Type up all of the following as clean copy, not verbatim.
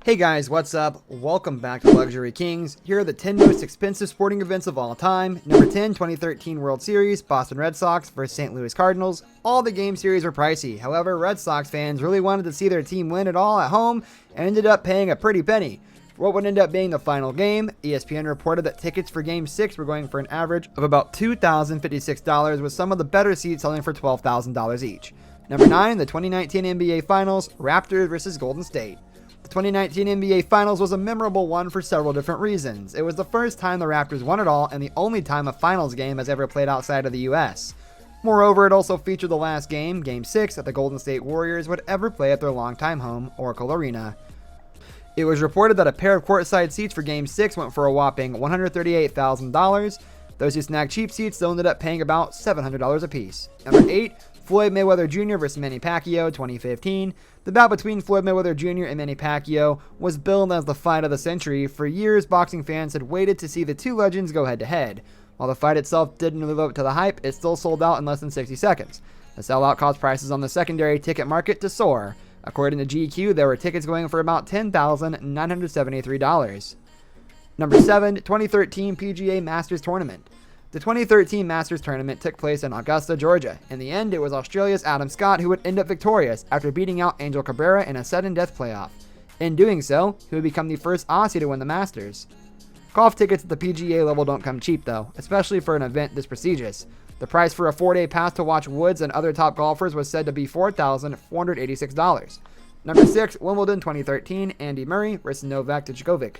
Hey guys, what's up? Welcome back to Luxury Kings. Here are the 10 most expensive sporting events of all time. Number 10, 2013 World Series, Boston Red Sox vs. St. Louis Cardinals. All the game series were pricey. However, Red Sox fans really wanted to see their team win it all at home and ended up paying a pretty penny. For what would end up being the final game, ESPN reported that tickets for Game 6 were going for an average of about $2,056, with some of the better seats selling for $12,000 each. Number 9, the 2019 NBA Finals, Raptors vs. Golden State. The 2019 NBA Finals was a memorable one for several different reasons. It was the first time the Raptors won it all and the only time a finals game has ever played outside of the US. Moreover, it also featured the last game, Game 6, that the Golden State Warriors would ever play at their longtime home, Oracle Arena. It was reported that a pair of courtside seats for Game 6 went for a whopping $138,000. Those who snagged cheap seats though ended up paying about $700 apiece. Number 8, Floyd Mayweather Jr. vs. Manny Pacquiao 2015. The bout between Floyd Mayweather Jr. and Manny Pacquiao was billed as the fight of the century. For years, boxing fans had waited to see the two legends go head-to-head. While the fight itself didn't really live up to the hype, it still sold out in less than 60 seconds. The sellout caused prices on the secondary ticket market to soar. According to GQ, there were tickets going for about $10,973. Number 7, 2013 PGA Masters Tournament. The 2013 Masters Tournament took place in Augusta, Georgia. In the end, it was Australia's Adam Scott who would end up victorious after beating out Angel Cabrera in a sudden-death playoff. In doing so, he would become the first Aussie to win the Masters. Golf tickets at the PGA level don't come cheap though, especially for an event this prestigious. The price for a 4-day pass to watch Woods and other top golfers was said to be $4,486. Number 6, Wimbledon 2013, Andy Murray vs. Novak Djokovic.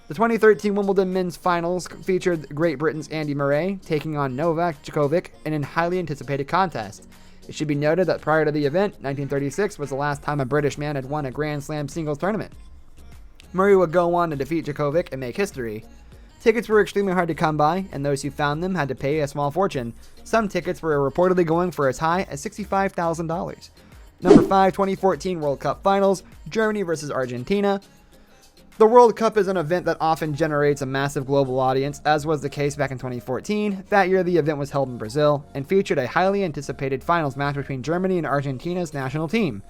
The 2013 Wimbledon men's finals featured Great Britain's Andy Murray taking on Novak Djokovic in a highly anticipated contest. It should be noted that prior to the event, 1936 was the last time a British man had won a Grand Slam singles tournament. Murray would go on to defeat Djokovic and make history. Tickets were extremely hard to come by, and those who found them had to pay a small fortune. Some tickets were reportedly going for as high as $65,000. Number 5, 2014 World Cup Finals, Germany vs. Argentina. The World Cup is an event that often generates a massive global audience, as was the case back in 2014. That year, the event was held in Brazil and featured a highly anticipated finals match between Germany and Argentina's national team.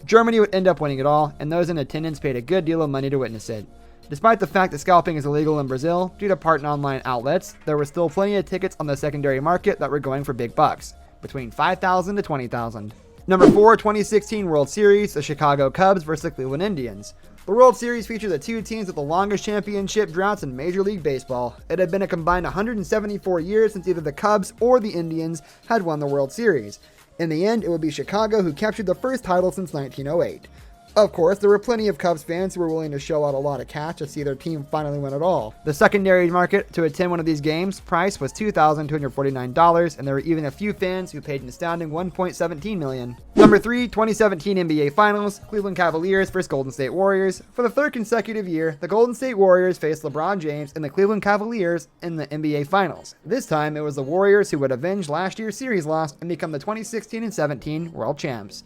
Germany would end up winning it all, and those in attendance paid a good deal of money to witness it. Despite the fact that scalping is illegal in Brazil due to part online outlets, there were still plenty of tickets on the secondary market that were going for big bucks, between $5,000 to $20,000. Number 4, 2016 World Series, the Chicago Cubs vs. the Cleveland Indians. The World Series featured the two teams with the longest championship droughts in Major League Baseball. It had been a combined 174 years since either the Cubs or the Indians had won the World Series. In the end, it would be Chicago who captured the first title since 1908. Of course, there were plenty of Cubs fans who were willing to shell out a lot of cash to see their team finally win it all. The secondary market to attend one of these games price was $2,249, and there were even a few fans who paid an astounding $1.17 million. Number 3, 2017 NBA Finals, Cleveland Cavaliers vs. Golden State Warriors. For the third consecutive year, the Golden State Warriors faced LeBron James and the Cleveland Cavaliers in the NBA Finals. This time, it was the Warriors who would avenge last year's series loss and become the 2016 and 17 world champs.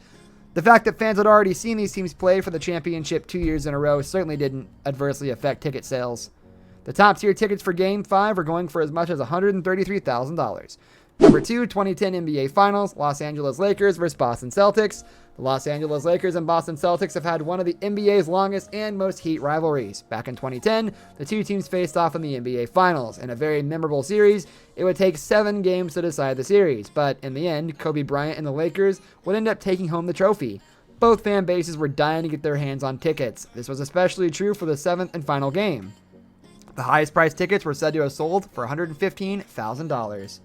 The fact that fans had already seen these teams play for the championship 2 years in a row certainly didn't adversely affect ticket sales. The top tier tickets for Game 5 are going for as much as $133,000. Number 2, 2010 NBA Finals, Los Angeles Lakers vs. Boston Celtics. The Los Angeles Lakers and Boston Celtics have had one of the NBA's longest and most heat rivalries. Back in 2010, the two teams faced off in the NBA Finals. In a very memorable series, it would take 7 games to decide the series, but in the end, Kobe Bryant and the Lakers would end up taking home the trophy. Both fan bases were dying to get their hands on tickets. This was especially true for the 7th and final game. The highest priced tickets were said to have sold for $115,000.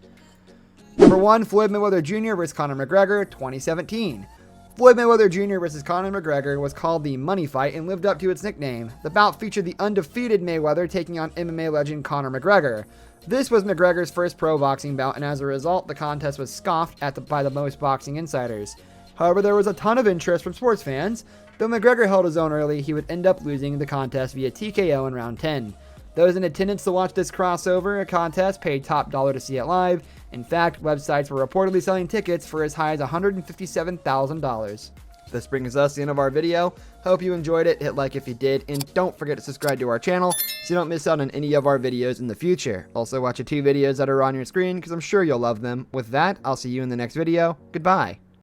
Number 1, Floyd Mayweather Jr. vs. Conor McGregor, 2017. Floyd Mayweather Jr. vs. Conor McGregor was called the Money Fight and lived up to its nickname. The bout featured the undefeated Mayweather taking on MMA legend Conor McGregor. This was McGregor's first pro boxing bout, and as a result, the contest was scoffed at by the most boxing insiders. However, there was a ton of interest from sports fans. Though McGregor held his own early, he would end up losing the contest via TKO in round 10. Those in attendance to watch this crossover contest paid top dollar to see it live. In fact, websites were reportedly selling tickets for as high as $157,000. This brings us to the end of our video. Hope you enjoyed it. Hit like if you did, and don't forget to subscribe to our channel so you don't miss out on any of our videos in the future. Also, watch the 2 videos that are on your screen because I'm sure you'll love them. With that, I'll see you in the next video. Goodbye.